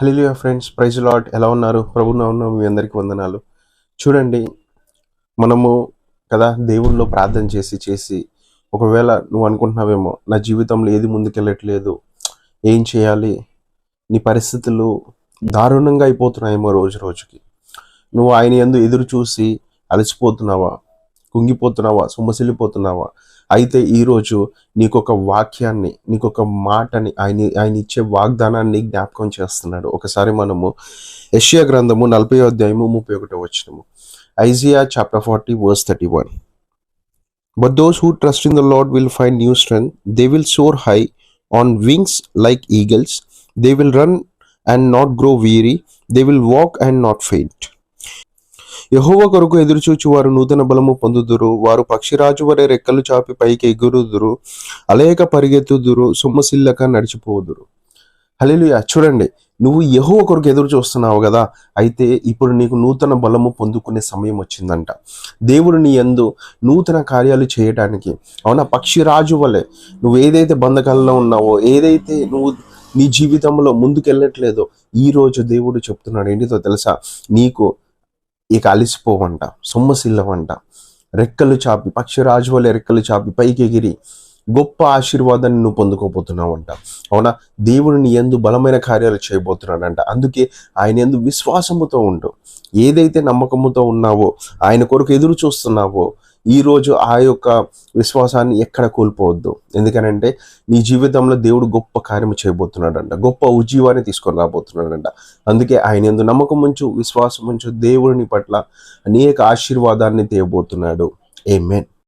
హల్లెలూయా friends, praise lord. ఎలా ఉన్నారు? ప్రభువునామమున మీ అందరికీ వందనాలు. చూడండి, మనము కదా దేవునిలో ప్రార్థన చేసి ఒకవేళ నువ్వు అనుకుంటున్నావేమో, నా జీవితంలో ఏది ముందుకెళ్ళట్లేదు, ఏం చేయాలి, నీ పరిస్థితులు దారుణంగా అయిపోతున్నాయేమో రోజు రోజుకి. నువ్వు ఆయన యందు ఎదురు చూసి అలసిపోతున్నావా, కుంగిపోతున్నావా, సొమ్మసిల్లిపోతున్నావా? అయితే ఈరోజు నీకొక వాక్యాన్ని, నీకొక మాటని, ఆయన ఇచ్చే వాగ్దానాన్ని జ్ఞాపకం చేస్తున్నాడు. ఒకసారి మనము యెషయా గ్రంథము 40వ అధ్యాయము 31వ వచనము, Isaiah chapter 40 verse 31. But those who trust in the Lord will find new strength. They will soar high on wings like eagles. They will run and not grow weary. They will walk and not faint. యెహోవా కొరకు ఎదురుచూచు వారు నూతన బలము పొందుదురు. వారు పక్షిరాజు వలె రెక్కలు చాపి పైకి ఎగురుదురు. అలేక పరిగెత్తుదురు, సొమ్మసిల్లక నడిచిపోదురు. హల్లెలూయా. చూడండి, నువ్వు యెహోవా కొరకు ఎదురు చూస్తున్నావు కదా, అయితే ఇప్పుడు నీకు నూతన బలము పొందుకునే సమయం వచ్చిందంట. దేవుడు నీ యందు నూతన కార్యాలు చేయడానికి, అవునా, పక్షిరాజు వలె నువ్వు ఏదైతే బంధకాలలో ఉన్నావో, ఏదైతే నువ్వు నీ జీవితంలో ముందుకెళ్ళట్లేదో, ఈ రోజు దేవుడు చెప్తున్నాడు ఏంటిదో తెలుసా? నీకు ఇక అలిసిపోవంట, సొమ్మసిల్లవంట, రెక్కలు చాపి పక్షిరాజు వలె రెక్కలు చాపి పైకి ఎగిరి గొప్ప ఆశీర్వాదాన్ని నువ్వు పొందుకోబోతున్నావంట. అవునా, దేవుడు నీ యందు బలమైన కార్యాలు చేయబోతున్నాడంట. అందుకే ఆయన యందు విశ్వాసముతో ఉండు. ఏదైతే నమ్మకముతో ఉన్నావో, ఆయన కొరకు ఎదురు చూస్తున్నావో, ఈరోజు ఆ యొక్క విశ్వాసాన్ని ఎక్కడ కోల్పోవద్దు. ఎందుకనంటే నీ జీవితంలో దేవుడు గొప్ప కార్యము చేయబోతున్నాడంట, గొప్ప ఉజ్జీవాన్ని తీసుకొని రాబోతున్నాడంట. అందుకే ఆయన యందు నమ్మకం ఉంచు, విశ్వాసం ఉంచు. దేవుడిని పట్ల అనేక ఆశీర్వాదాన్ని తేయబోతున్నాడు. ఆమేన్.